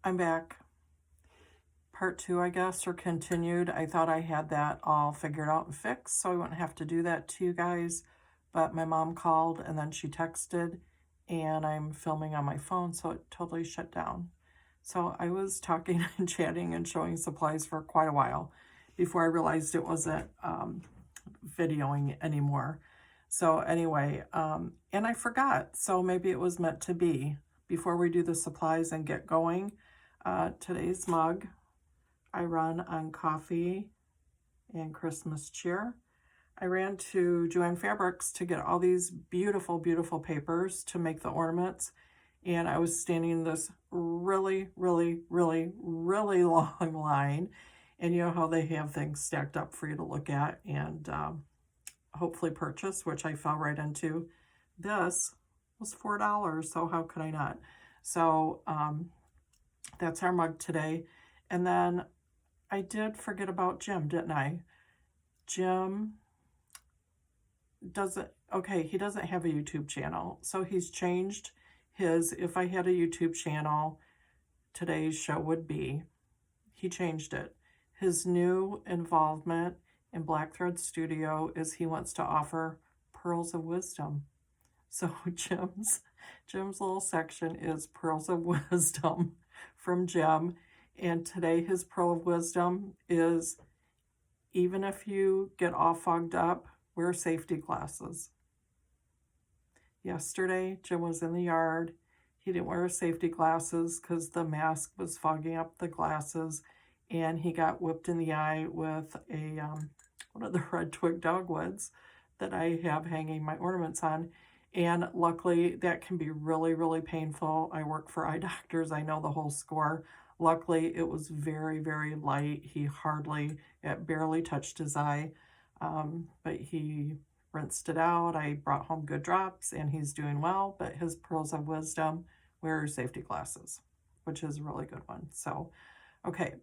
I'm back. Part 2, I guess, or continued. I thought I had that all figured out and fixed, so I wouldn't have to do that to you guys. But my mom called, and then she texted, and I'm filming on my phone, so it totally shut down. So I was talking and chatting and showing supplies for quite a while before I realized it wasn't videoing anymore. So anyway, and I forgot, so maybe it was meant to be. Before we do the supplies and get going, today's mug I run on coffee and Christmas cheer. I ran to Joann Fabrics to get all these beautiful, beautiful papers to make the ornaments. And I was standing in this really, really, really, really long line. And you know how they have things stacked up for you to look at and hopefully purchase, which I fell right into. This was $4, so how could I not? So that's our mug today. And then I did forget about Jim, didn't I? Jim doesn't, okay, he doesn't have a YouTube channel. So he's changed his, if I had a YouTube channel, today's show would be, he changed it. His new involvement in Black Thread Studio is he wants to offer Pearls of Wisdom. So Jim's little section is Pearls of Wisdom from Jim. And today his Pearl of Wisdom is, even if you get all fogged up, wear safety glasses. Yesterday, Jim was in the yard. He didn't wear safety glasses because the mask was fogging up the glasses, and he got whipped in the eye with a one of the red twig dogwoods that I have hanging my ornaments on. And luckily, that can be really, really painful. I work for eye doctors. I know the whole score. Luckily, it was very, very light. It barely touched his eye, but he rinsed it out. I brought home good drops, and he's doing well, but his Pearls of Wisdom, wear safety glasses, which is a really good one. So, okay,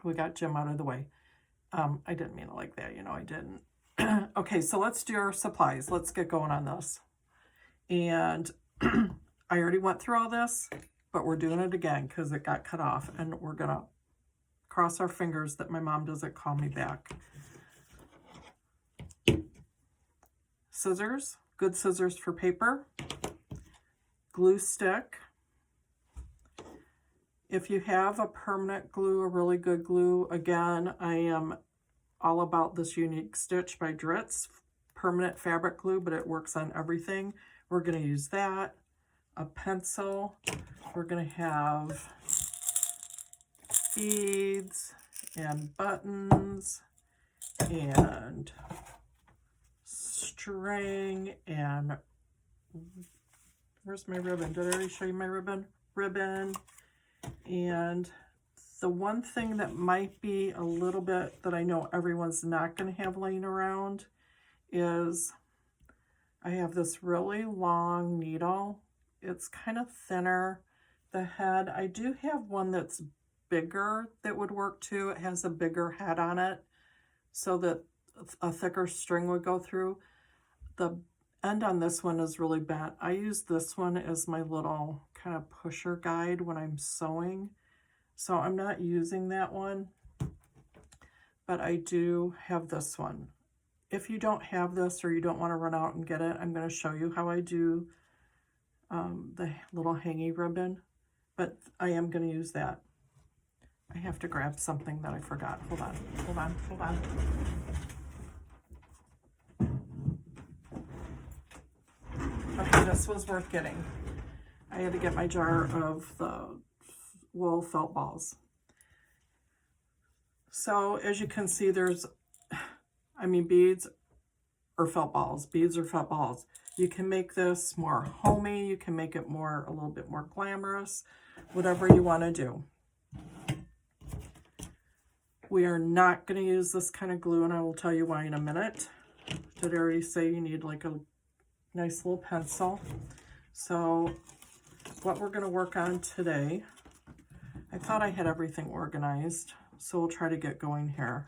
we got Jim out of the way. I didn't mean it like that, I didn't. Okay, so let's do our supplies. Let's get going on this. And I already went through all this, but we're doing it again because it got cut off, and we're gonna cross our fingers that my mom doesn't call me back. Scissors, good scissors for paper. Glue stick. If you have a permanent glue, a really good glue, again, I am all about this Unique Stitch by Dritz permanent fabric glue, but it works on everything. We're going to use that. A pencil. We're going to have beads and buttons and string and where's my ribbon? Did I already show you my ribbon? Ribbon. And the one thing that might be a little bit that I know everyone's not going to have laying around is I have this really long needle. It's kind of thinner. The head, I do have one that's bigger that would work too. It has a bigger head on it so that a thicker string would go through. The end on this one is really bent. I use this one as my little kind of pusher guide when I'm sewing. So I'm not using that one, but I do have this one. If you don't have this or you don't want to run out and get it, I'm going to show you how I do the little hangy ribbon, but I am going to use that. I have to grab something that I forgot. Hold on, hold on, hold on. Okay, this was worth getting. I had to get my jar of the wool felt balls. So as you can see, there's, beads or felt balls. Beads or felt balls. You can make this more homey. You can make it a little bit more glamorous, whatever you want to do. We are not going to use this kind of glue, and I will tell you why in a minute. Did I already say you need like a nice little pencil? So what we're going to work on today, I thought I had everything organized, so we'll try to get going here.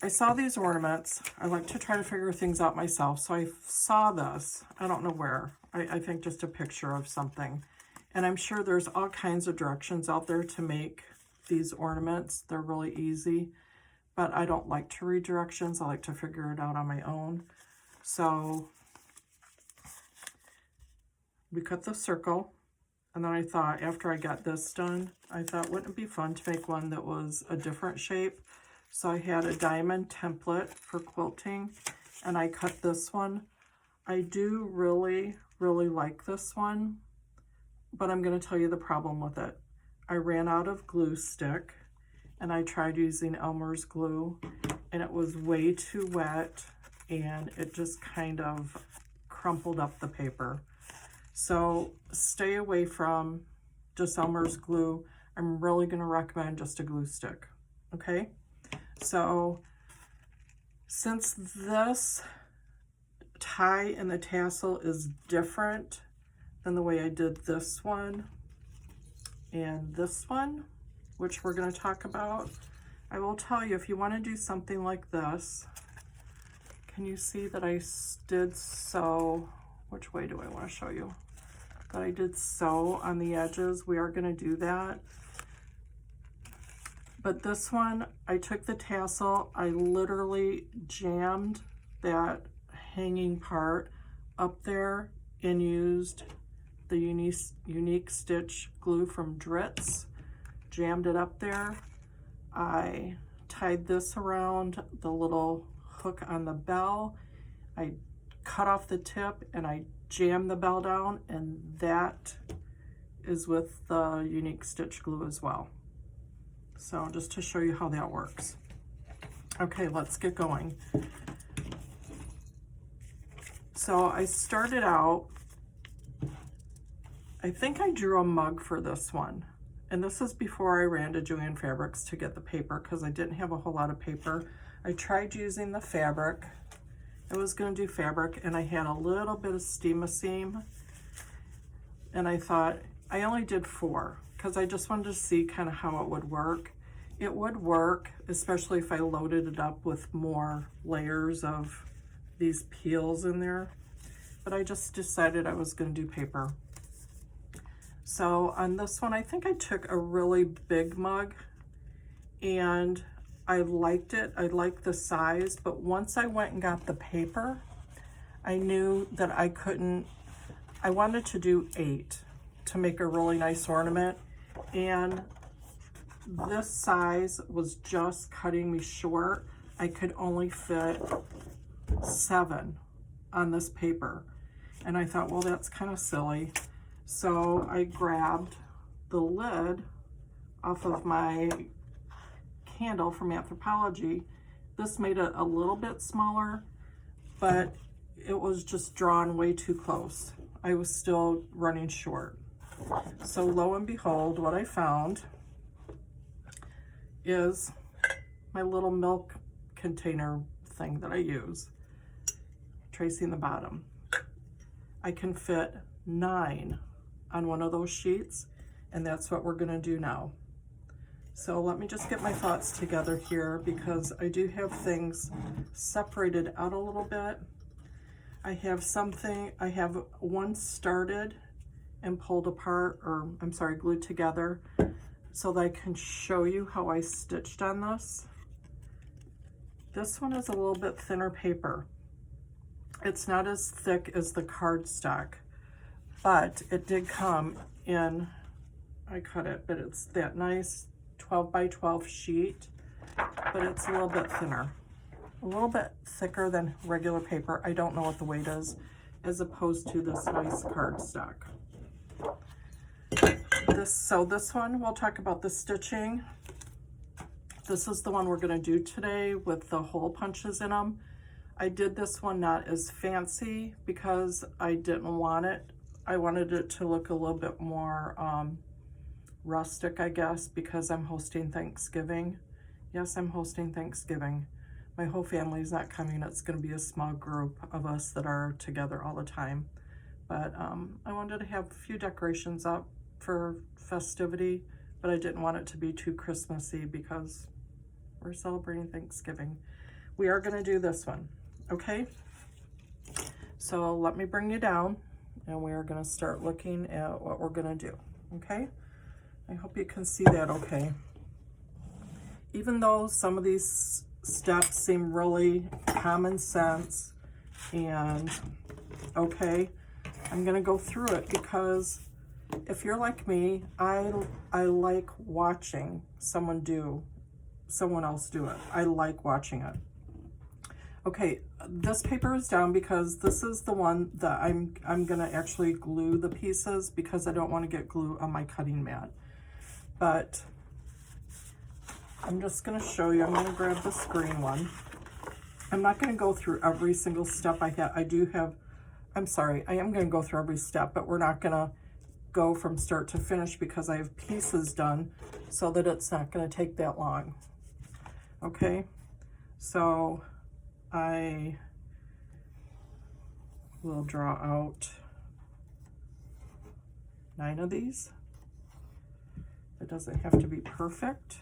I saw these ornaments. I like to try to figure things out myself. So I saw this, I don't know where, I think just a picture of something. And I'm sure there's all kinds of directions out there to make these ornaments. They're really easy, but I don't like to read directions. I like to figure it out on my own. So we cut the circle, and then I thought after I got this done, I thought wouldn't it be fun to make one that was a different shape. So I had a diamond template for quilting, and I cut this one. I do really, really like this one, but I'm going to tell you the problem with it. I ran out of glue stick, and I tried using Elmer's glue, and it was way too wet, and it just kind of crumpled up the paper. So stay away from just Elmer's glue. I'm really going to recommend just a glue stick, okay? So since this tie and the tassel is different than the way I did this one and this one, which we're going to talk about, I will tell you, if you want to do something like this, can you see that I did sew? Which way do I want to show you? That I did sew on the edges. We are going to do that. But this one, I took the tassel, I literally jammed that hanging part up there and used the unique stitch glue from Dritz, jammed it up there. I tied this around the little hook on the bell. I cut off the tip and I jammed the bell down, and that is with the unique stitch glue as well. So just to show you how that works. Okay, let's get going. So I started out, I think I drew a mug for this one. And this is before I ran to Joann Fabrics to get the paper because I didn't have a whole lot of paper. I tried using the fabric. I was going to do fabric, and I had a little bit of steam-a-seam. And I thought, I only did 4 because I just wanted to see kind of how it would work. It would work, especially if I loaded it up with more layers of these peels in there. But I just decided I was going to do paper. So on this one, I think I took a really big mug, and I liked it. I liked the size, but once I went and got the paper, I knew that I couldn't, I wanted to do 8 to make a really nice ornament, and this size was just cutting me short. I could only fit 7 on this paper, and I thought, well, that's kind of silly. So I grabbed the lid off of my candle from Anthropology. This made it a little bit smaller, but it was just drawn way too close. I was still running short. So lo and behold, what I found is my little milk container thing that I use, tracing the bottom. I can fit 9 on one of those sheets, and that's what we're going to do now. So let me just get my thoughts together here because I do have things separated out a little bit. I have one started and pulled apart, or I'm sorry, glued together, so that I can show you how I stitched on this. This one is a little bit thinner paper. It's not as thick as the cardstock, but it did come in, I cut it, but it's that nice 12 by 12 sheet, but it's a little bit thinner, a little bit thicker than regular paper. I don't know what the weight is, as opposed to this nice cardstock. So this one, we'll talk about the stitching. This is the one we're going to do today with the hole punches in them. I did this one not as fancy because I didn't want it. I wanted it to look a little bit more rustic, I guess, because I'm hosting Thanksgiving. Yes, I'm hosting Thanksgiving. My whole family's not coming. It's going to be a small group of us that are together all the time. But I wanted to have a few decorations up for festivity, but I didn't want it to be too Christmassy because we're celebrating Thanksgiving. We are going to do this one, okay? So let me bring you down. and we are going to start looking at what we're going to do. Okay, I hope you can see that okay. Even though some of these steps seem really common sense and okay, I'm going to go through it because if you're like me, I like watching someone else do it. I like watching it. Okay, this paper is down because this is the one that I'm gonna actually glue the pieces because I don't want to get glue on my cutting mat. But I'm just gonna show you. I'm gonna grab this green one. I'm not gonna go through every single step I have. I'm sorry, I am gonna go through every step, but we're not gonna go from start to finish because I have pieces done so that it's not gonna take that long. Okay, so I will draw out 9 of these. It doesn't have to be perfect.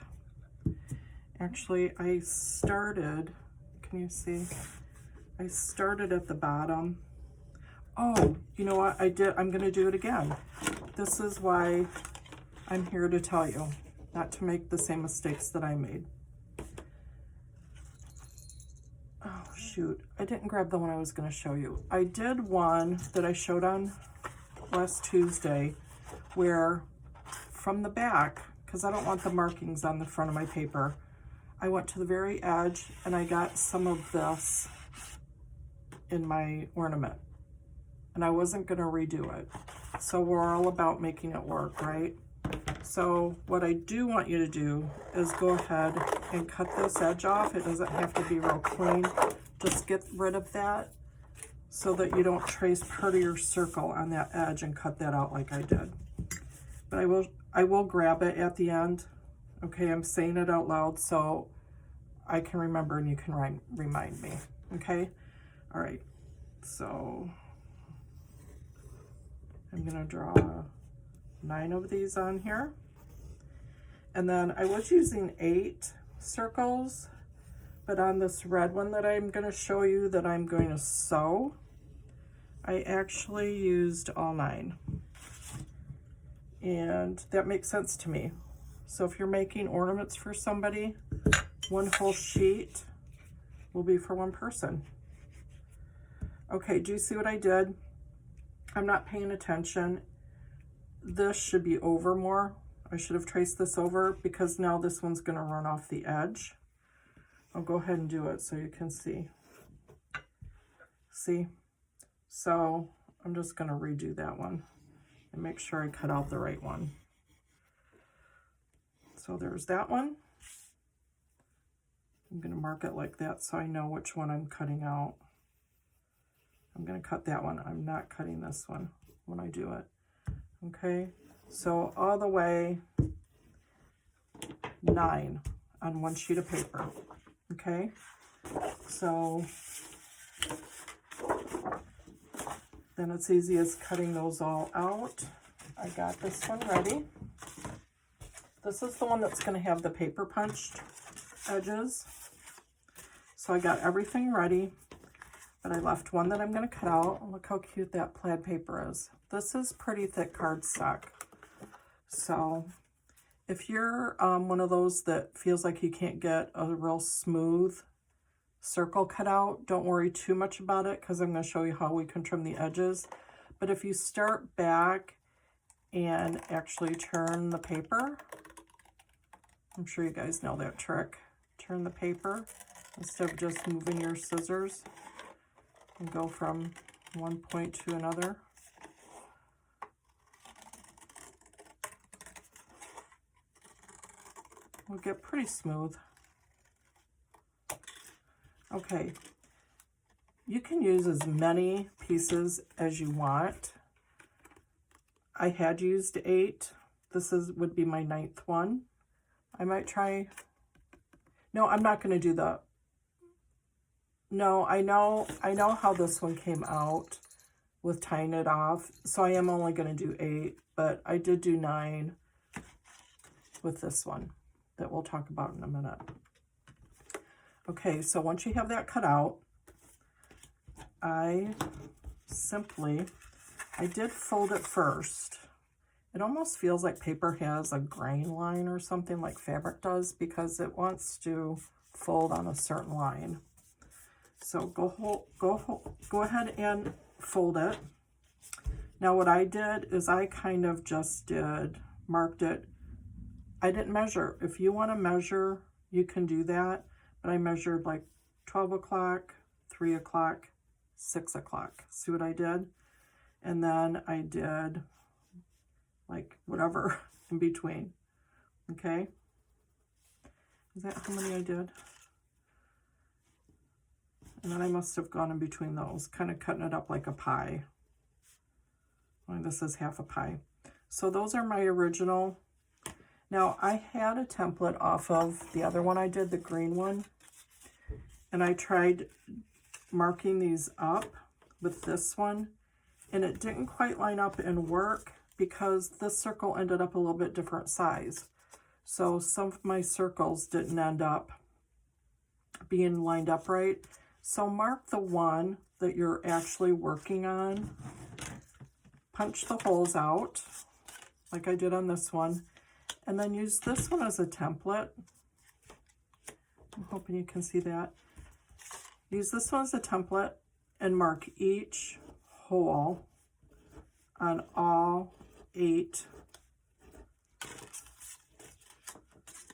Actually, I started, can you see? I started at the bottom. Oh, you know what I did? I'm gonna do it again. This is why I'm here to tell you, not to make the same mistakes that I made. Oh shoot, I didn't grab the one I was gonna show you. I did one that I showed on last Tuesday where from the back, because I don't want the markings on the front of my paper, I went to the very edge and I got some of this in my ornament. And I wasn't gonna redo it. So we're all about making it work, right? So what I do want you to do is go ahead and cut this edge off. It doesn't have to be real clean. Just get rid of that so that you don't trace part of your circle on that edge and cut that out like I did. But I will grab it at the end. Okay, I'm saying it out loud so I can remember and you can remind me. Okay, all right, so I'm gonna draw 9 of these on here. And then I was using 8 circles, but on this red one that I'm gonna show you that I'm going to sew, I actually used all 9. And that makes sense to me. So if you're making ornaments for somebody, one whole sheet will be for one person. Okay, do you see what I did? I'm not paying attention. This should be over more. I should have traced this over because now this one's gonna run off the edge. I'll go ahead and do it so you can see. See? So I'm just gonna redo that one and make sure I cut out the right one. So there's that one. I'm gonna mark it like that so I know which one I'm cutting out. I'm gonna cut that one. I'm not cutting this one when I do it. Okay, so all the way 9 on one sheet of paper. Okay, so then it's easy as cutting those all out. I got this one ready. This is the one that's going to have the paper punched edges. So I got everything ready, but I left one that I'm going to cut out. Look how cute that plaid paper is. This is pretty thick cardstock. So if you're one of those that feels like you can't get a real smooth circle cut out, don't worry too much about it because I'm going to show you how we can trim the edges. But if you start back and actually turn the paper, I'm sure you guys know that trick. Turn the paper instead of just moving your scissors and go from one point to another. We'll get pretty smooth. Okay, you can use as many pieces as you want. I had used 8. This would be my 9th one. I might try, no, I'm not gonna do the, no, I know how this one came out with tying it off, so I am only gonna do 8, but I did do 9 with this one that we'll talk about in a minute. Okay, so once you have that cut out, I simply I did fold it first. It almost feels like paper has a grain line or something like fabric does because it wants to fold on a certain line. So go ahead and fold it. Now what I did is I kind of just marked it. I didn't measure. If you want to measure, you can do that. But I measured like 12 o'clock, 3 o'clock, 6 o'clock. See what I did? And then I did like whatever in between. Okay? Is that how many I did? And then I must have gone in between those, kind of cutting it up like a pie. Well, this is half a pie. So those are my original. Now I had a template off of the other one I did, the green one. And I tried marking these up with this one. And it didn't quite line up and work because this circle ended up a little bit different size. So some of my circles didn't end up being lined up right. So mark the one that you're actually working on. Punch the holes out like I did on this one. And then use this one as a template. I'm hoping you can see that. Use this one as a template and mark each hole on all 8.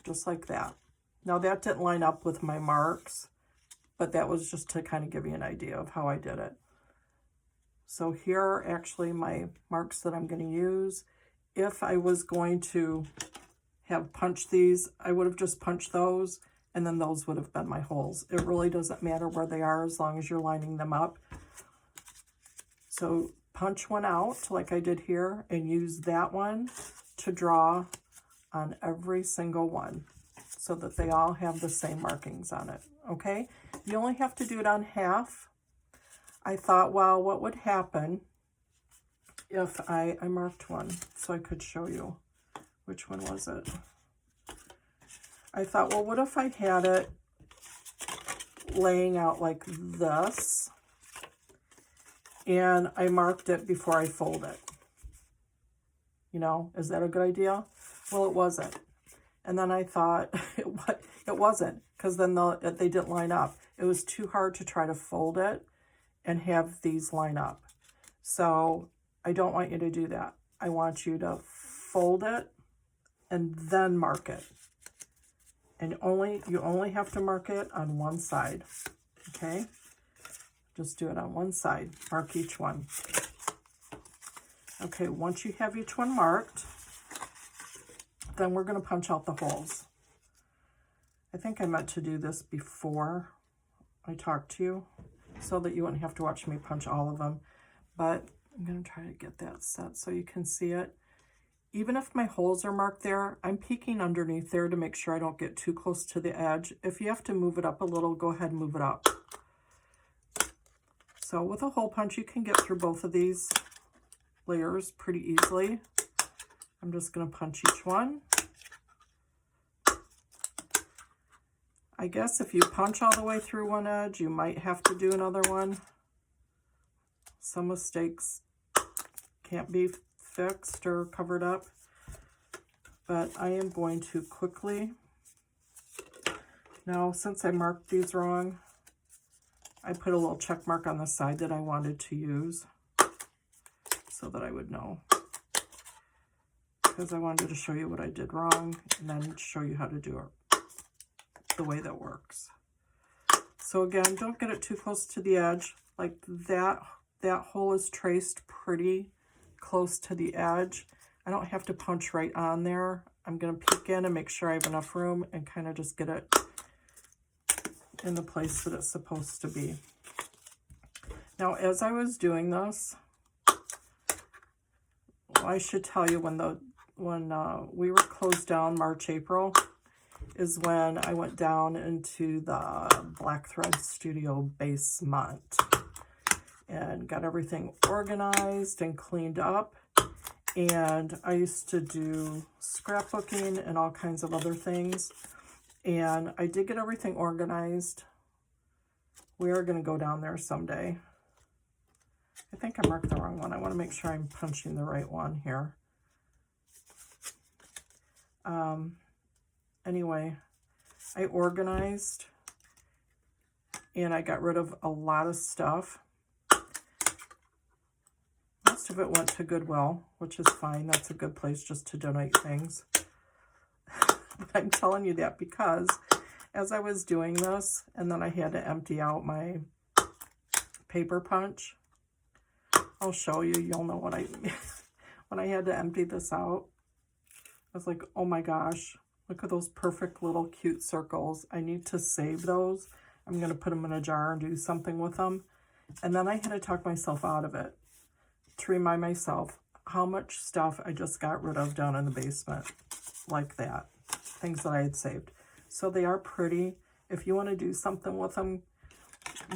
Just like that. Now that didn't line up with my marks, but that was just to kind of give you an idea of how I did it. So here are actually my marks that I'm going to use. If I was going to have punched these, I would have just punched those, and then those would have been my holes. It really doesn't matter where they are as long as you're lining them up. So punch one out like I did here and use that one to draw on every single one so that they all have the same markings on it, okay? You only have to do it on half. I thought, well, what would happen if I marked one so I could show you. Which one was it? I thought, well, what if I had it laying out like this and I marked it before I fold it? You know, is that a good idea? Well, it wasn't. And then I thought it wasn't, because then they didn't line up. It was too hard to try to fold it and have these line up. So I don't want you to do that. I want you to fold it and then mark it. And you only have to mark it on one side, okay? Just do it on one side. Mark each one. Okay, once you have each one marked, then we're going to punch out the holes. I think I meant to do this before I talked to you so that you wouldn't have to watch me punch all of them. But I'm going to try to get that set so you can see it. Even if my holes are marked there, I'm peeking underneath there to make sure I don't get too close to the edge. If you have to move it up a little, go ahead and move it up. So with a hole punch, you can get through both of these layers pretty easily. I'm just going to punch each one. I guess if you punch all the way through one edge, you might have to do another one. Some mistakes can't be fixed or covered up, but I am going to quickly. Now, since I marked these wrong, I put a little check mark on the side that I wanted to use so that I would know, because I wanted to show you what I did wrong and then show you how to do it the way that works. So again, don't get it too close to the edge. Like that hole is traced pretty close to the edge. I don't have to punch right on there. I'm going to peek in and make sure I have enough room and kind of just get it in the place that it's supposed to be. Now, as I was doing this, well, I should tell you when we were closed down March, April, is when I went down into the Black Thread Studio basement and got everything organized and cleaned up. And I used to do scrapbooking and all kinds of other things. And I did get everything organized. We are going to go down there someday I think I marked the wrong one. I want to make sure I'm punching the right one here. Anyway, I organized and I got rid of a lot of stuff. Most of it went to Goodwill, which is fine. That's a good place just to donate things. But I'm telling you that because as I was doing this, and then I had to empty out my paper punch. I'll show you. You'll know what I when I had to empty this out. I was like, oh my gosh, look at those perfect little cute circles. I need to save those. I'm going to put them in a jar and do something with them. And then I had to talk myself out of it to remind myself how much stuff I just got rid of down in the basement like that. Things that I had saved. So they are pretty. If you want to do something with them,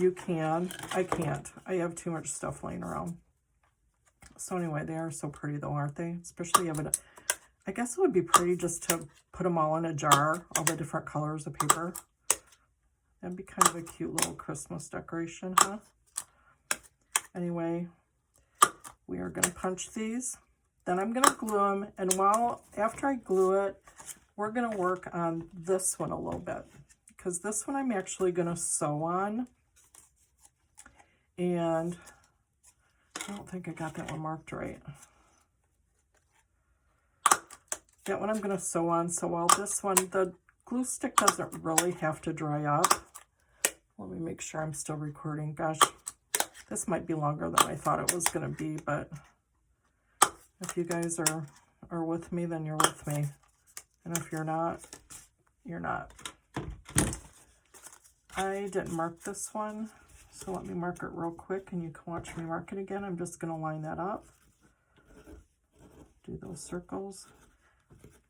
you can. I can't. I have too much stuff laying around. So anyway, they are so pretty though, aren't they? Especially if it, I guess it would be pretty just to put them all in a jar, all the different colors of paper. That'd be kind of a cute little Christmas decoration, huh? Anyway, we are going to punch these. Then I'm going to glue them. And after I glue it, we're going to work on this one a little bit. Because this one I'm actually going to sew on. And I don't think I got that one marked right. That one I'm going to sew on. So while this one, the glue stick doesn't really have to dry up. Let me make sure I'm still recording. Gosh, this might be longer than I thought it was going to be, but if you guys are with me, then you're with me. And if you're not, you're not. I didn't mark this one, so let me mark it real quick and you can watch me mark it again. I'm just going to line that up. Do those circles.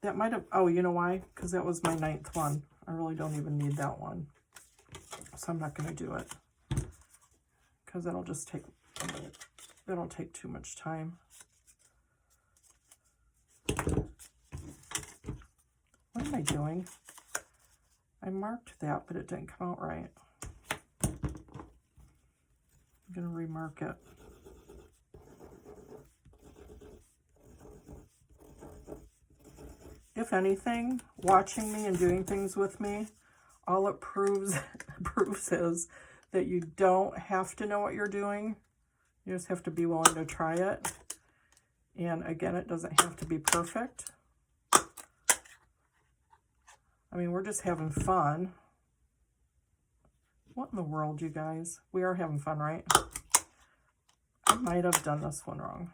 That might have, oh, you know why? Because that was my 9th one. I really don't even need that one. So I'm not going to do it. Because that'll just take a minute. That'll take too much time. What am I doing? I marked that, but it didn't come out right. I'm going to remark it. If anything, watching me and doing things with me, all it proves is that you don't have to know what you're doing. You just have to be willing to try it. And again, it doesn't have to be perfect. I mean, we're just having fun. What in the world, you guys? We are having fun, right? I might have done this one wrong.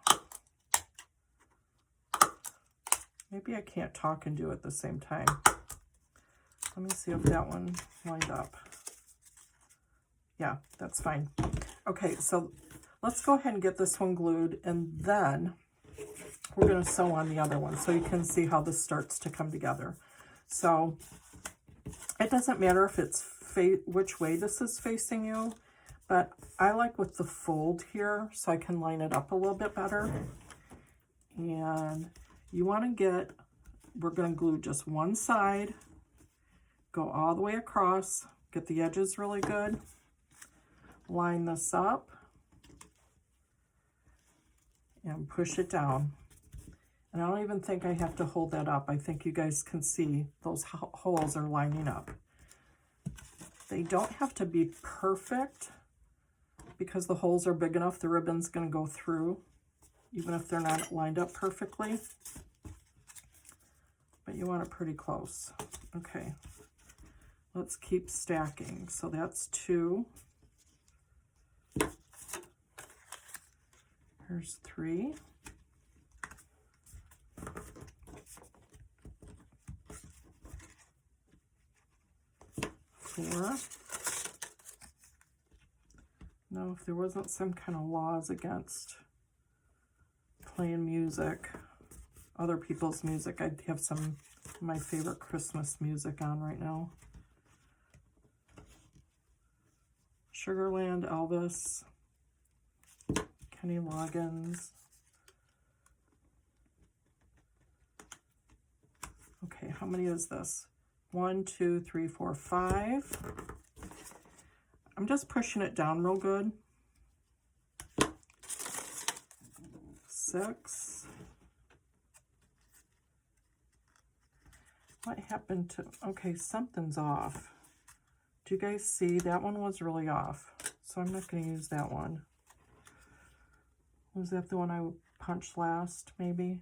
Maybe I can't talk and do it at the same time. Let me see if that one lined up. Yeah, that's fine. Okay, so let's go ahead and get this one glued, and then we're going to sew on the other one so you can see how this starts to come together. So it doesn't matter if it's which way this is facing you, but I like with the fold here so I can line it up a little bit better. And you want to we're going to glue just one side, go all the way across, get the edges really good, line this up, and push it down. And I don't even think I have to hold that up. I think you guys can see those holes are lining up. They don't have to be perfect because the holes are big enough the ribbon's going to go through, even if they're not lined up perfectly. But you want it pretty close. Okay, let's keep stacking. So that's 2. Here's 3. 4. Now, if there wasn't some kind of laws against playing music, other people's music, I'd have some of my favorite Christmas music on right now. Sugarland, Elvis, Kenny Loggins. Okay, how many is this? 1, 2, 3, 4, 5. I'm just pushing it down real good. 6. What happened to, okay, something's off. Do you guys see? That one was really off. So I'm not going to use that one. Was that the one I punched last, maybe?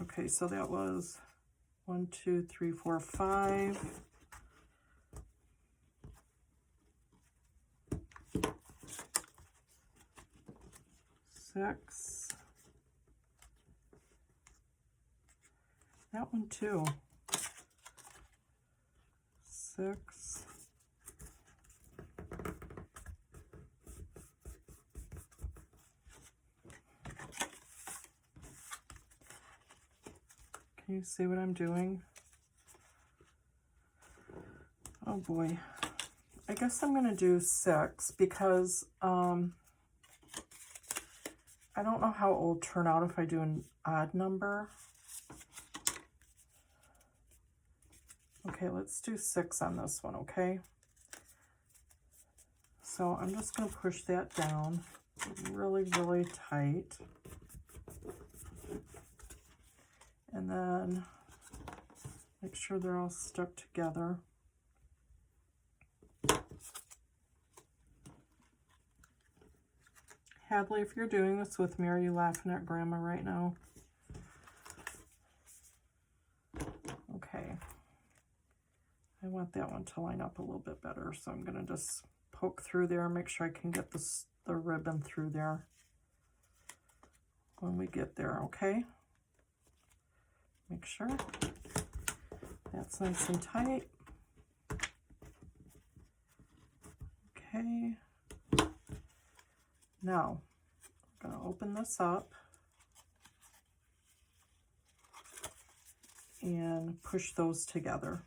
Okay, so that was 1, 2, 3, 4, 5. Six. That one too. 6. Can you see what I'm doing? Oh boy. I guess I'm going to do 6 because I don't know how it will turn out if I do an odd number. Okay, let's do 6 on this one, okay? So I'm just going to push that down really, really tight. And then make sure they're all stuck together. Hadley, if you're doing this with me, are you laughing at Grandma right now? Okay. I want that one to line up a little bit better, so I'm going to just poke through there, make sure I can get the ribbon through there when we get there, okay? Make sure that's nice and tight. Okay. Now, I'm going to open this up and push those together.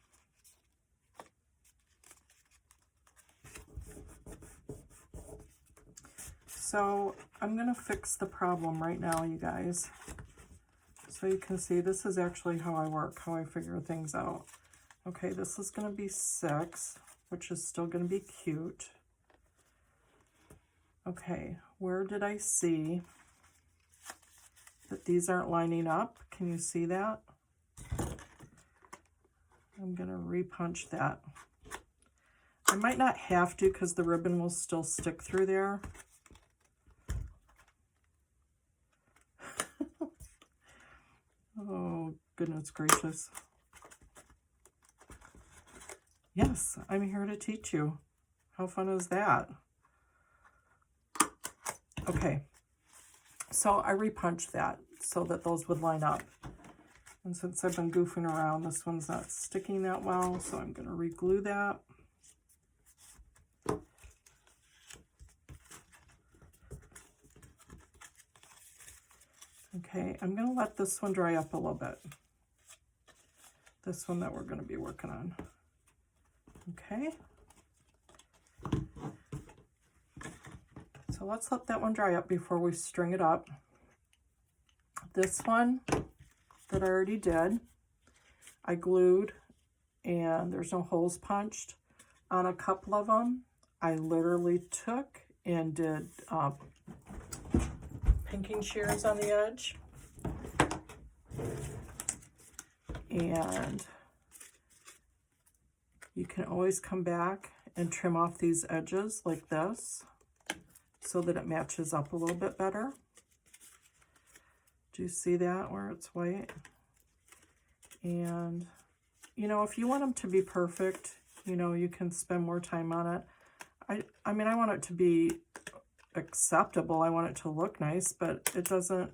So I'm going to fix the problem right now, you guys. So you can see this is actually how I work, how I figure things out. Okay, this is going to be 6, which is still going to be cute. Okay, where did I see that these aren't lining up? Can you see that? I'm going to repunch that. I might not have to because the ribbon will still stick through there. Oh, goodness gracious. Yes, I'm here to teach you. How fun is that? Okay, so I repunched that so that those would line up. And since I've been goofing around, this one's not sticking that well, so I'm going to re-glue that. Okay, I'm going to let this one dry up a little bit. This one that we're going to be working on. Okay. So let's let that one dry up before we string it up. This one that I already did, I glued and there's no holes punched. On a couple of them, I literally took and did pinking shears on the edge. And you can always come back and trim off these edges like this so that it matches up a little bit better. Do you see that where it's white? And, you know, if you want them to be perfect, you know, you can spend more time on it. I mean, I want it to be acceptable. I want it to look nice, but it doesn't,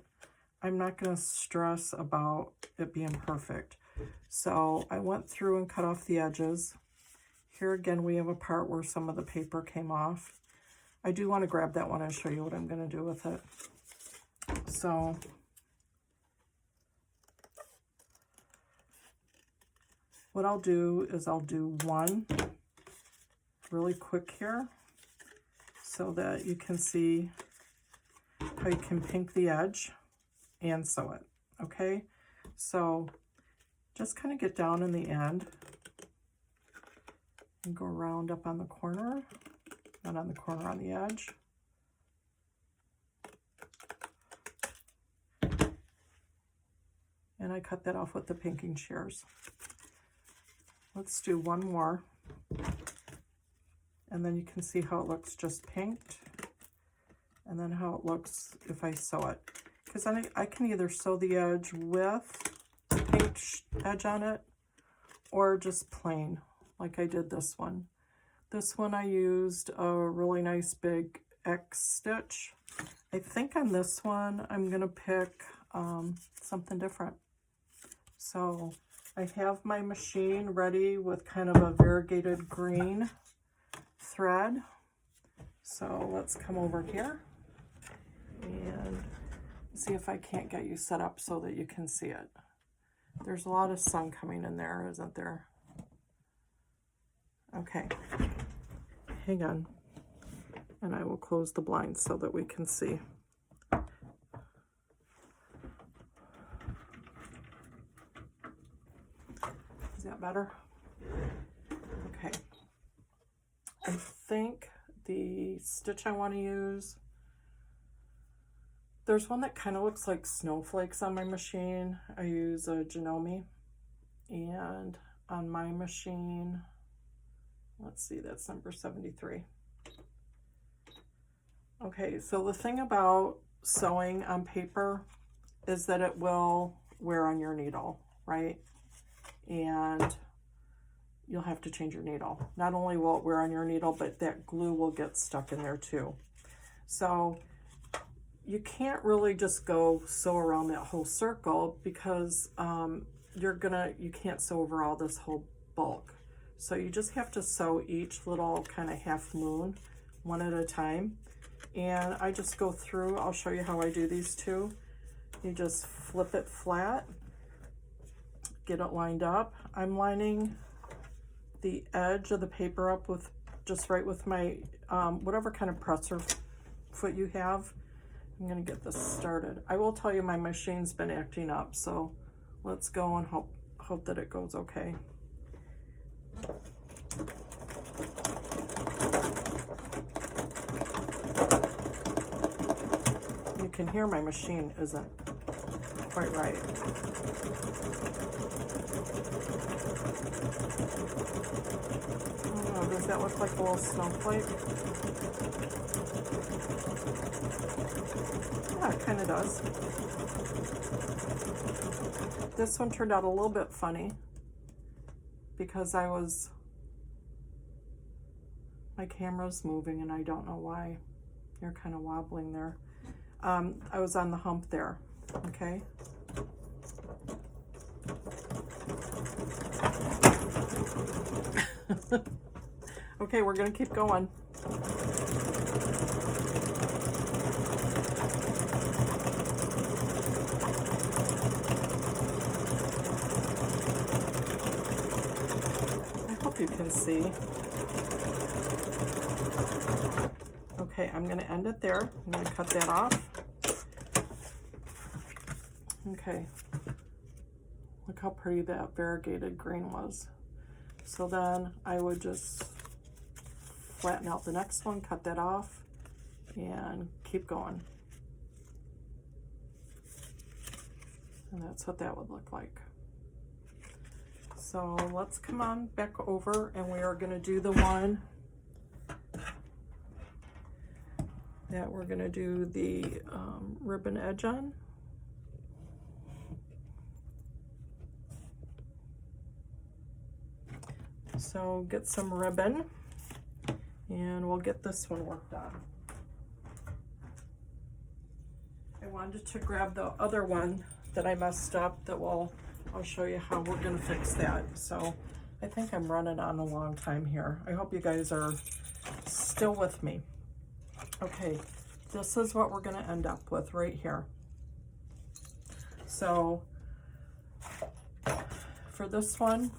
I'm not going to stress about it being perfect. So I went through and cut off the edges. Here again, we have a part where some of the paper came off. I do want to grab that one and show you what I'm going to do with it. So what I'll do is I'll do one really quick here so that you can see how you can pink the edge and sew it. Okay, so just kind of get down in the end and go around up on the corner and on the corner on the edge. I cut that off with the pinking shears. Let's do one more. And then you can see how it looks just pinked. And then how it looks if I sew it. Because I can either sew the edge with the pink edge on it or just plain, like I did this one. This one I used a really nice big X stitch. I think on this one I'm going to pick something different. So I have my machine ready with kind of a variegated green thread. So let's come over here and see if I can't get you set up so that you can see it. There's a lot of sun coming in there, isn't there? Okay, hang on, and I will close the blinds so that we can see. Is that better? Okay. I think the stitch I want to use, there's one that kind of looks like snowflakes on my machine. I use a Janome, and on my machine, let's see, that's number 73. Okay, so the thing about sewing on paper is that it will wear on your needle, right? And you'll have to change your needle. Not only will it wear on your needle, but that glue will get stuck in there too. So you can't really just go sew around that whole circle because you can't sew over all this whole bulk. So you just have to sew each little kind of half moon one at a time. And I just go through, I'll show you how I do these two. You just flip it flat, get it lined up. I'm lining the edge of the paper up with just right with my whatever kind of presser foot you have. I'm gonna get this started. I will tell you my machine's been acting up, so let's go and hope that it goes okay. You can hear my machine isn't quite right. Oh, does that look like a little snowflake? Yeah, it kind of does. This one turned out a little bit funny because my camera's moving and I don't know why. You're kind of wobbling there. I was on the hump there, okay? Okay, we're gonna keep going. I hope you can see. Okay, I'm gonna end it there. I'm gonna cut that off. Okay, look how pretty that variegated green was. So then I would just flatten out the next one, cut that off, and keep going. And that's what that would look like. So let's come on back over and we are gonna do the one that we're gonna do the ribbon edge on. So get some ribbon and we'll get this one worked on. I wanted to grab the other one that I messed up I'll show you how we're gonna fix that. So I think I'm running on a long time here. I hope you guys are still with me. Okay, this is what we're gonna end up with right here. So for this one,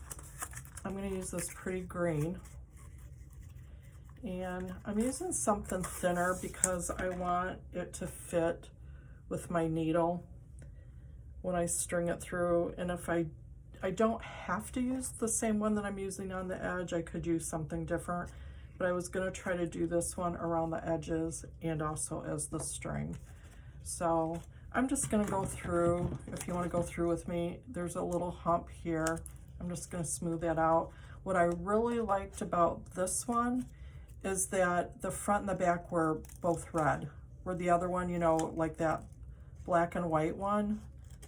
I'm gonna use this pretty green. And I'm using something thinner because I want it to fit with my needle when I string it through. And if I don't have to use the same one that I'm using on the edge, I could use something different. But I was gonna try to do this one around the edges and also as the string. So I'm just going to go through, if you want to go through with me, there's a little hump here. I'm just going to smooth that out. What I really liked about this one is that the front and the back were both red, where the other one, you know, like that black and white one,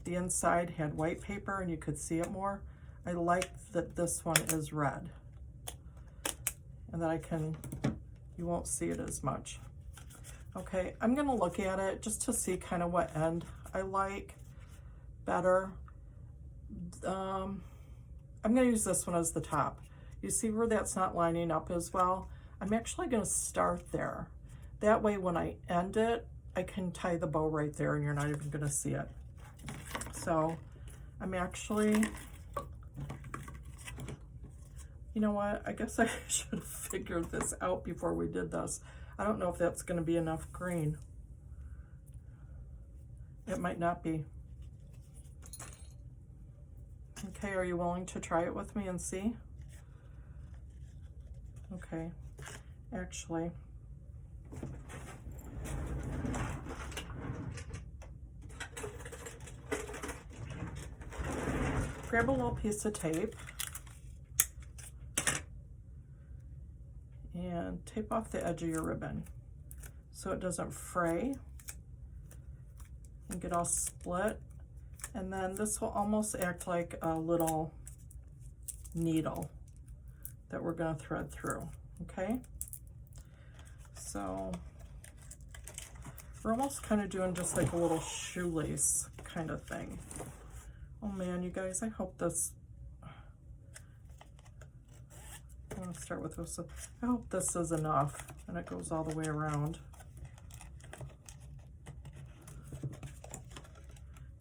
the inside had white paper and you could see it more. I like that this one is red, and that you won't see it as much. Okay, I'm gonna look at it just to see kind of what end I like better. I'm gonna use this one as the top. You see where that's not lining up as well? I'm actually gonna start there. That way when I end it, I can tie the bow right there and you're not even gonna see it. So I'm actually, you know what? I guess I should have figured this out before we did this. I don't know if that's going to be enough green. It might not be. Okay, are you willing to try it with me and see? Okay, actually, grab a little piece of tape and tape off the edge of your ribbon so it doesn't fray and get all split. And then this will almost act like a little needle that we're going to thread through, okay? So we're almost kind of doing just like a little shoelace kind of thing. Oh man, you guys, I hope this, I'm going to start with this. I hope this is enough and it goes all the way around.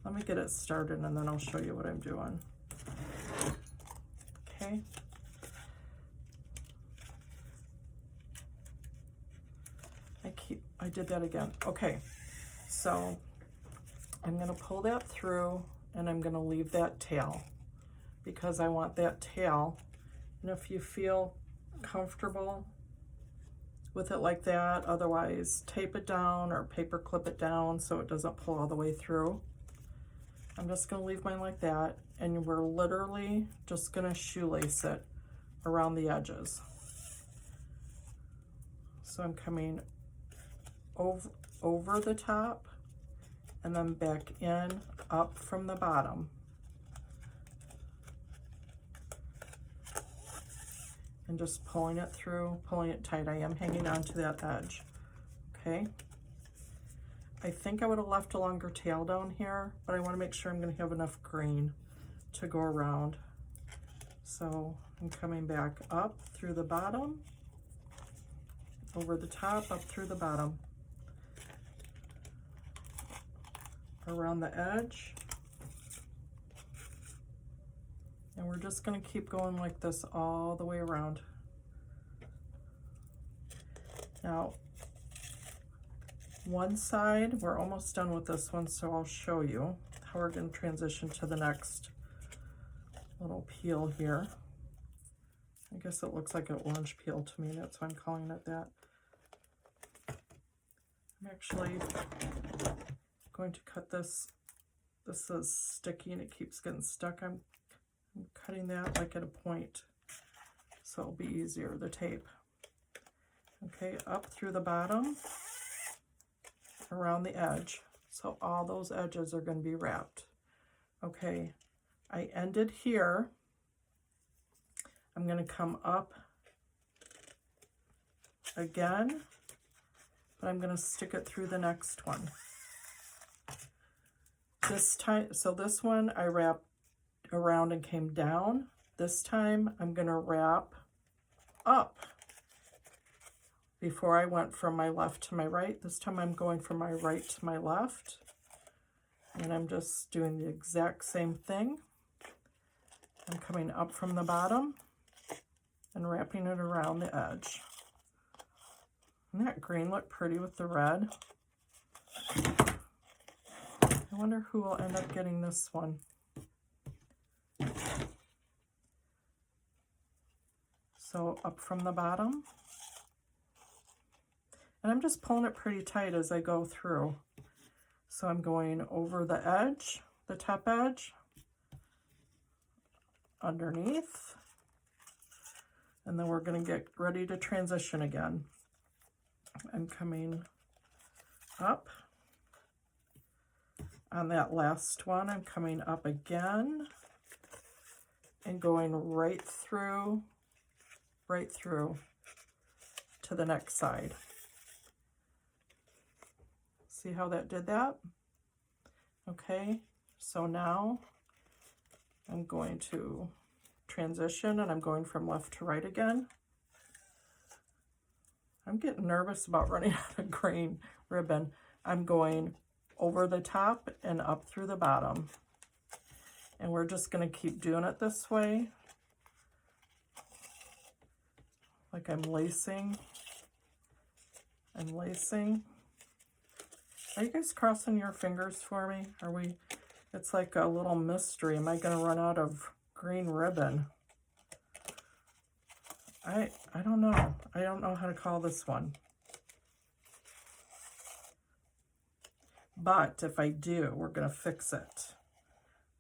Let me get it started and then I'll show you what I'm doing. Okay. I did that again. Okay, so I'm going to pull that through and I'm going to leave that tail because I want that tail. And if you feel comfortable with it like that, otherwise tape it down or paper clip it down so it doesn't pull all the way through. I'm just going to leave mine like that, and we're literally just going to shoelace it around the edges. So I'm coming over the top and then back in, up from the bottom. And just pulling it through, pulling it tight. I am hanging on to that edge, okay? I think I would have left a longer tail down here, but I want to make sure I'm going to have enough green to go around. So I'm coming back up through the bottom, over the top, up through the bottom, around the edge. And we're just going to keep going like this all the way around. Now, one side, we're almost done with this one, so I'll show you how we're going to transition to the next little peel here. I guess it looks like an orange peel to me, that's why I'm calling it that. I'm actually going to cut this. This is sticky and it keeps getting stuck. I'm cutting that like at a point so it'll be easier, the tape. Okay, up through the bottom, around the edge. So all those edges are going to be wrapped. Okay, I ended here. I'm going to come up again, but I'm going to stick it through the next one. This time, so this one I wrapped around and came down. This time I'm going to wrap up before I went from my left to my right. This time I'm going from my right to my left, and I'm just doing the exact same thing. I'm coming up from the bottom and wrapping it around the edge. Doesn't that green look pretty with the red? I wonder who will end up getting this one. So up from the bottom, and I'm just pulling it pretty tight as I go through. So I'm going over the edge, the top edge, underneath, and then we're going to get ready to transition again. I'm coming up. On that last one, I'm coming up again and going right through to the next side. See how that did that? Okay, so now I'm going to transition, and I'm going from left to right again. I'm getting nervous about running out of green ribbon. I'm going over the top and up through the bottom. And we're just going to keep doing it this way. Like I'm lacing and lacing. Are you guys crossing your fingers for me? Are we? It's like a little mystery. Am I going to run out of green ribbon? I don't know. I don't know how to call this one. But if I do, we're going to fix it.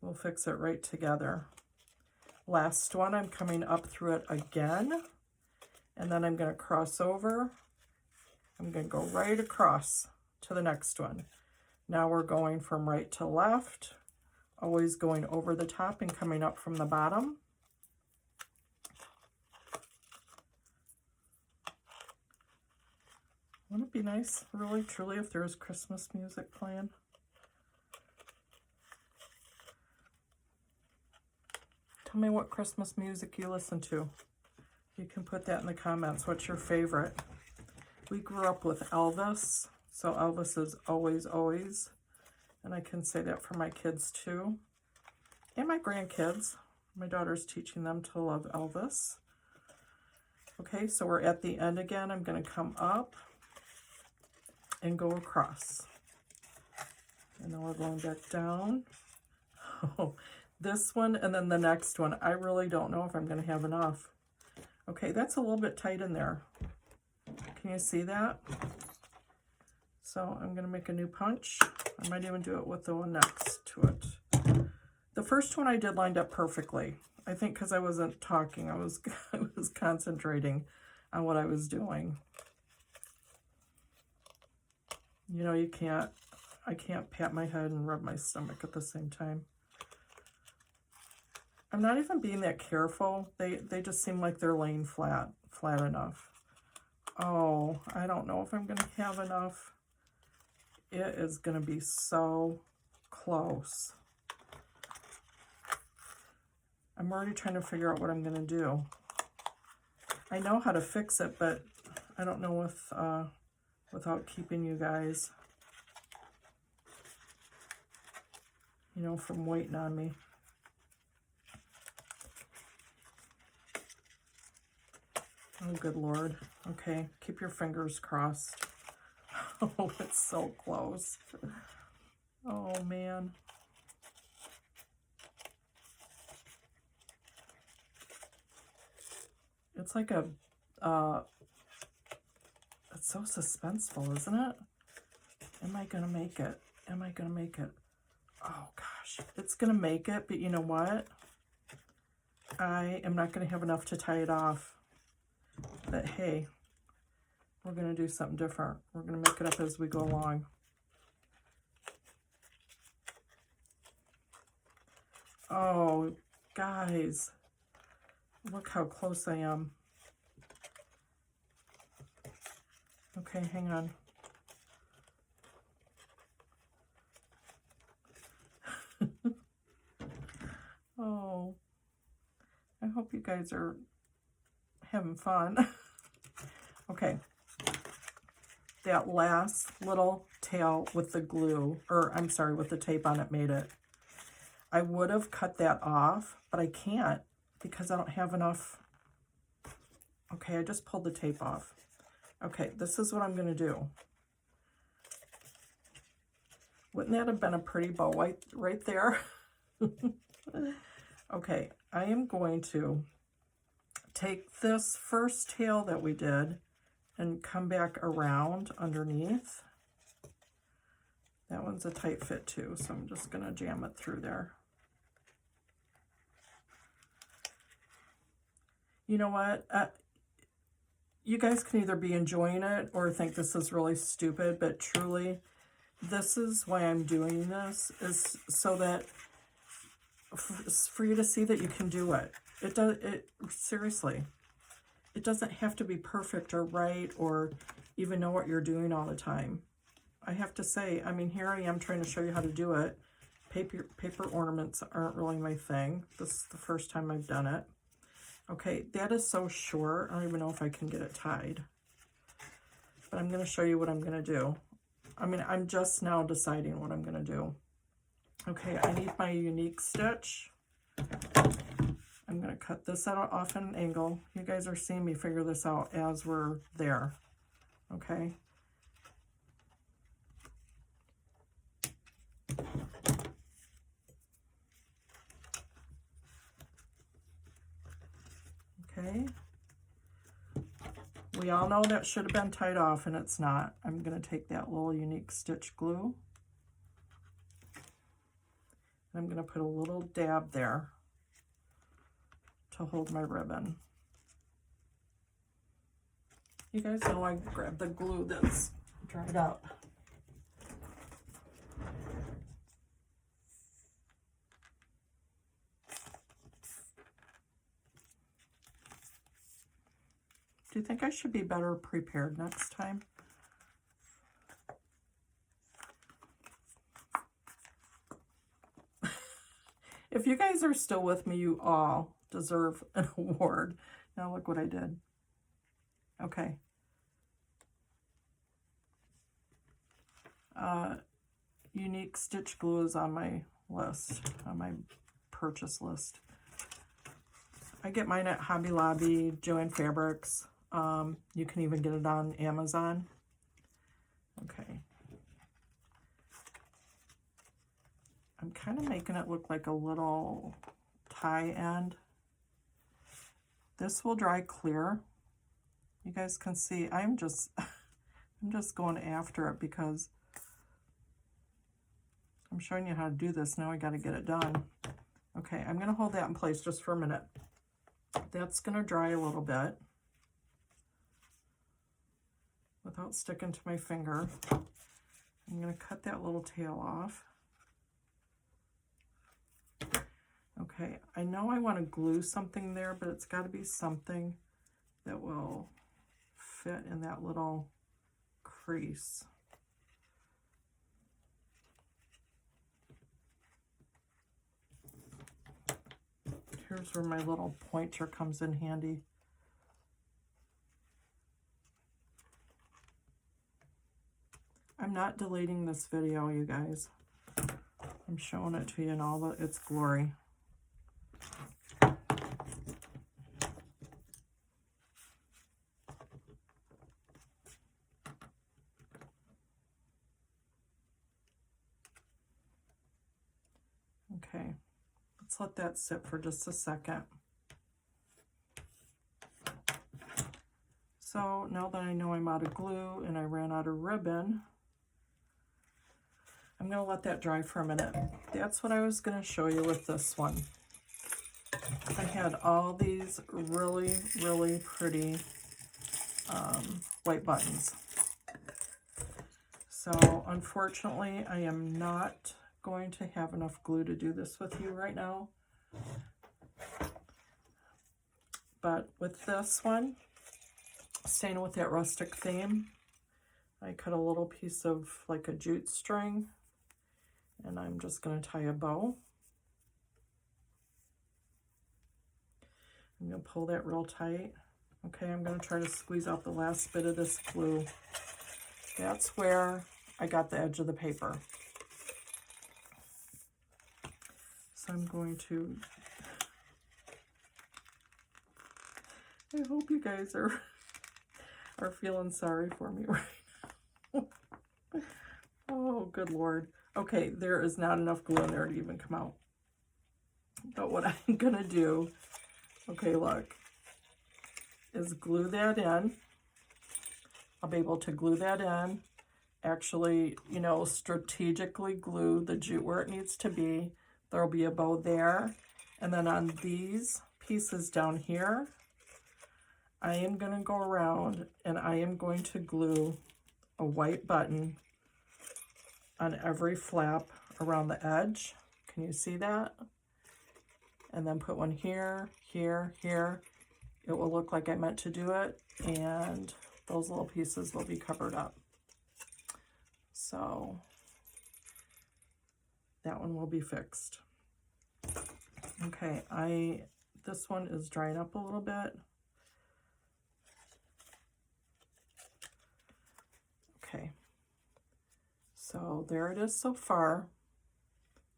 We'll fix it right together. Last one, I'm coming up through it again. And then I'm going to cross over. I'm going to go right across to the next one. Now we're going from right to left, always going over the top and coming up from the bottom. Wouldn't it be nice, really, truly, if there was Christmas music playing? Tell me what Christmas music you listen to. You can put that in the comments. What's your favorite? We grew up with Elvis, so Elvis is always, always. And I can say that for my kids too. And my grandkids. My daughter's teaching them to love Elvis. Okay, so we're at the end again. I'm going to come up and go across. And then we're going back down. Oh, this one and then the next one. I really don't know if I'm going to have enough. Okay, that's a little bit tight in there. Can you see that? So I'm going to make a new punch. I might even do it with the one next to it. The first one I did lined up perfectly. I think because I wasn't talking. I was concentrating on what I was doing. You know, I can't pat my head and rub my stomach at the same time. I'm not even being that careful. They just seem like they're laying flat enough. Oh, I don't know if I'm going to have enough. It is going to be so close. I'm already trying to figure out what I'm going to do. I know how to fix it, but I don't know without keeping you guys, you know, from waiting on me. Oh, good Lord. Okay, keep your fingers crossed. Oh, it's so close. Oh, man. It's like a, it's so suspenseful, isn't it? Am I going to make it? Am I going to make it? Oh, gosh. It's going to make it, but you know what? I am not going to have enough to tie it off. But hey, we're going to do something different. We're going to make it up as we go along. Oh, guys, look how close I am. Okay, hang on. Oh, I hope you guys are having fun. Okay, that last little tail with the glue, or I'm sorry, with the tape on it made it. I would have cut that off, but I can't because I don't have enough. Okay, I just pulled the tape off. Okay, this is what I'm going to do. Wouldn't that have been a pretty bow right there? Okay, I am going to take this first tail that we did and come back around underneath That one's a tight fit too, so I'm just gonna jam it through there. You know what? You guys can either be enjoying it or think this is really stupid, but truly, this is why I'm doing this, is so that for you to see that you can do it. Seriously, it doesn't have to be perfect or right or even know what you're doing all the time. I have to say, I mean, here I am trying to show you how to do it. Paper ornaments aren't really my thing. This is the first time I've done it. Okay, that is so short. I don't even know if I can get it tied. But I'm going to show you what I'm going to do. I mean, I'm just now deciding what I'm going to do. Okay, I need my unique stitch. I'm going to cut this out off at an angle. You guys are seeing me figure this out as we're there. Okay. Okay. We all know that should have been tied off and it's not. I'm going to take that little unique stitch glue. I'm going to put a little dab there to hold my ribbon. You guys know I grabbed the glue that's dried out. Do you think I should be better prepared next time? If you guys are still with me, you all deserve an award. Now look what I did. Okay. Unique stitch glue is on my list, on my purchase list. I get mine at Hobby Lobby, Joann Fabrics. You can even get it on Amazon. Okay. I'm kind of making it look like a little tie end. This will dry clear. You guys can see I'm just going after it because I'm showing you how to do this. Now I got to get it done. Okay, I'm going to hold that in place just for a minute. That's going to dry a little bit without sticking to my finger. I'm going to cut that little tail off. Okay, I know I want to glue something there, but it's got to be something that will fit in that little crease. Here's where my little pointer comes in handy. I'm not deleting this video, you guys. I'm showing it to you in all its glory. Okay, let's let that sit for just a second. So now that I know I'm out of glue and I ran out of ribbon, I'm going to let that dry for a minute. That's what I was going to show you with this one. I had all these really, really pretty white buttons. So unfortunately, I am not going to have enough glue to do this with you right now. But with this one, staying with that rustic theme, I cut a little piece of like a jute string, and I'm just going to tie a bow. I'm going to pull that real tight. Okay, I'm going to try to squeeze out the last bit of this glue. That's where I got the edge of the paper. So I'm going to, I hope you guys are feeling sorry for me right now. Oh, good Lord. Okay, there is not enough glue in there to even come out. But what I'm going to do, okay, look, is glue that in. I'll be able to glue that in actually, you know, strategically glue the jute where it needs to be. There'll be a bow there. And then on these pieces down here, I am going to go around and I am going to glue a white button on every flap around the edge. Can you see that? And then put one here, here, here. It will look like I meant to do it, and those little pieces will be covered up. So that one will be fixed. Okay, this one is drying up a little bit. Okay, so there it is so far.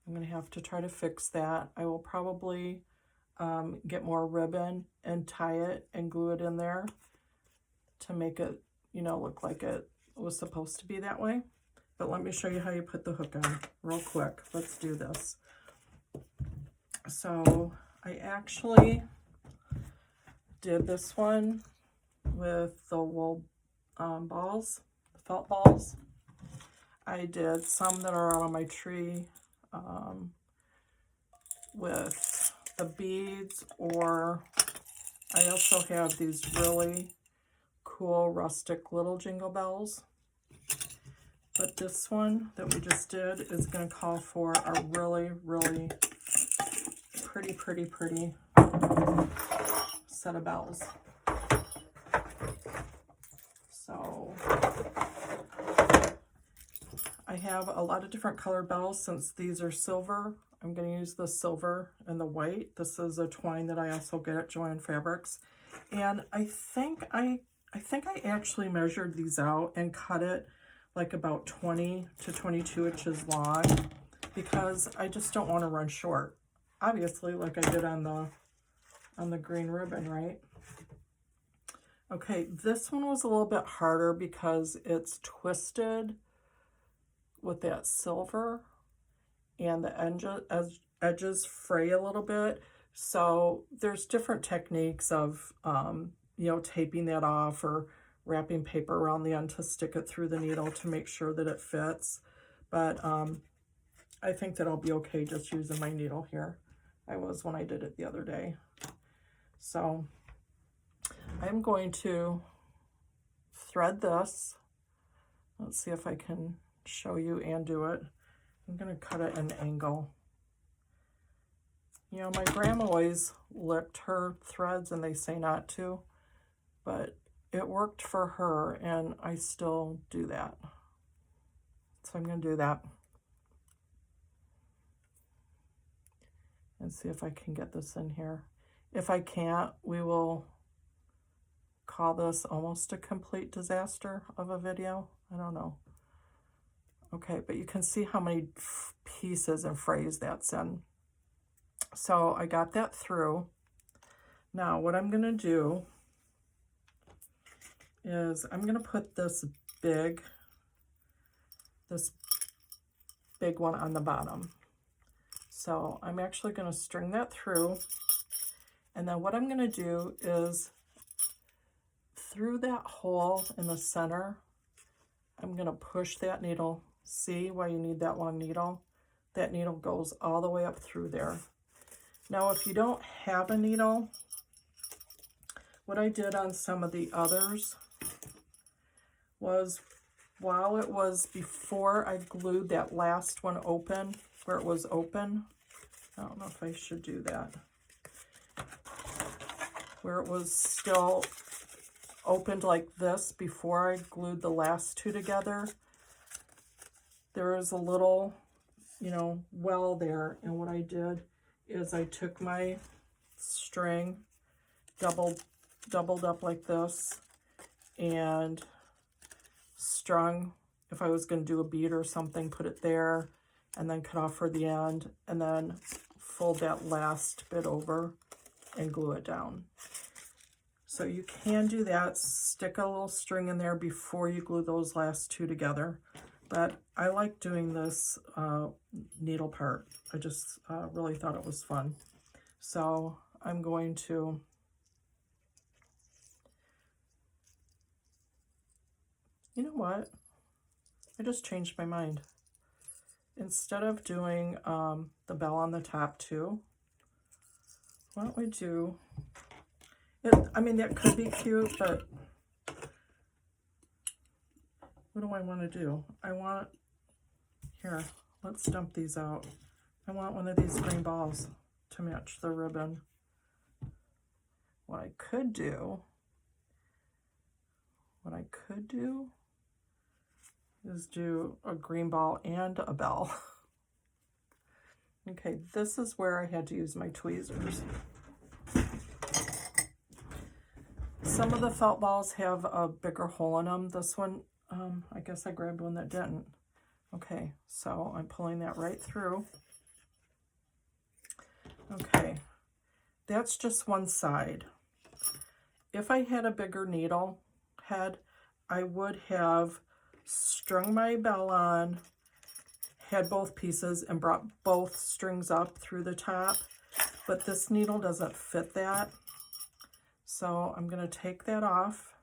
I'm going to have to try to fix that. I will probably get more ribbon and tie it and glue it in there to make it, you know, look like it was supposed to be that way. But let me show you how you put the hook on real quick. Let's do this. So I actually did this one with the wool balls, the felt balls. I did some that are out on my tree with the beads, or I also have these really cool rustic little jingle bells. But this one that we just did is going to call for a really, really pretty set of bells. So I have a lot of different colored bells. Since these are silver, I'm going to use the silver and the white. This is a twine that I also get at Joann Fabrics. And I think I actually measured these out and cut it like about 20 to 22 inches long, because I just don't want to run short. Obviously, like I did on the green ribbon, right? Okay, this one was a little bit harder because it's twisted with that silver, and the edges fray a little bit. So there's different techniques of, you know, taping that off or wrapping paper around the end to stick it through the needle to make sure that it fits. But I think that I'll be okay just using my needle here. I was when I did it the other day. So I'm going to thread this. Let's see if I can show you and do it. I'm going to cut it at an angle. You know, my grandma always licked her threads, and they say not to, but it worked for her, and I still do that. So I'm going to do that. And see if I can get this in here. If I can't, we will call this almost a complete disaster of a video. I don't know. Okay, but you can see how many pieces and frays that's in. So I got that through. Now what I'm going to do is I'm going to put this big one on the bottom. So I'm actually going to string that through. And then what I'm going to do is through that hole in the center, I'm going to push that needle. See why you need that long needle? That needle goes all the way up through there. Now, if you don't have a needle, what I did on some of the others was, while it was before I glued that last one open, where it was open, I don't know if I should do that, where it was still opened like this before I glued the last two together, there is a little, you know, well there. And what I did is I took my string, doubled up like this, and strung, if I was going to do a bead or something, put it there, and then cut off for the end, and then fold that last bit over and glue it down. So you can do that, stick a little string in there before you glue those last two together. But I like doing this needle part. I just really thought it was fun. So I'm going to you know what? I just changed my mind. Instead of doing the bell on the top too, why don't we do it? I mean, that could be cute, but what do I want to do? I want, here, let's dump these out. I want one of these green balls to match the ribbon. What I could do is do a green ball and a bell. Okay, this is where I had to use my tweezers. Some of the felt balls have a bigger hole in them. This one, I guess I grabbed one that didn't. Okay, so I'm pulling that right through. Okay, that's just one side. If I had a bigger needle head, I would have strung my bell on, had both pieces, and brought both strings up through the top, but this needle doesn't fit that. So I'm going to take that off.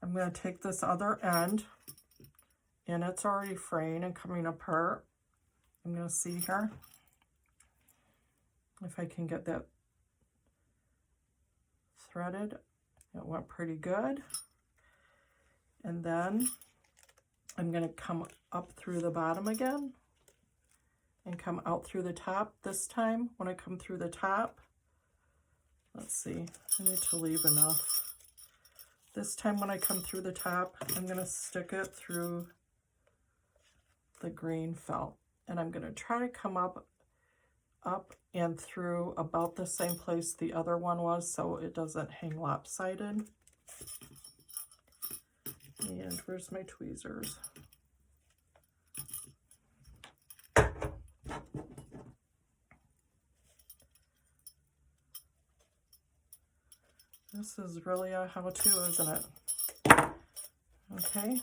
I'm going to take this other end, and it's already fraying and coming apart. I'm going to see here if I can get that threaded. It went pretty good. And then I'm going to come up through the bottom again and come out through the top. This time, when I come through the top, let's see, I need to leave enough. This time when I come through the top, I'm going to stick it through the green felt. And I'm going to try to come up and through about the same place the other one was so it doesn't hang lopsided. And where's my tweezers? This is really a how-to, isn't it? Okay.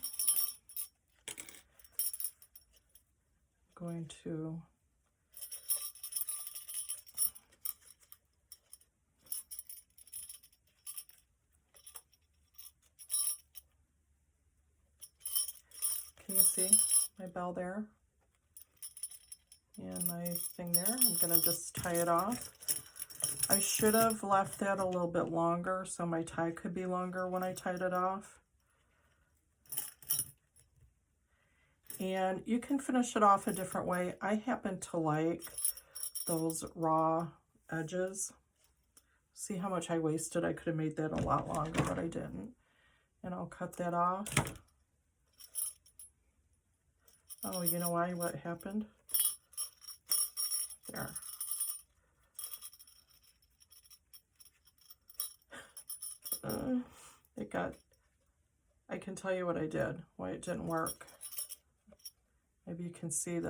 Going to can you see my bell there? And my thing there. I'm going to just tie it off. I should have left that a little bit longer so my tie could be longer when I tied it off. And you can finish it off a different way. I happen to like those raw edges. See how much I wasted? I could have made that a lot longer, but I didn't. And I'll cut that off. Oh, you know why? What happened? There. It got, I can tell you what I did, why it didn't work. Maybe you can see that.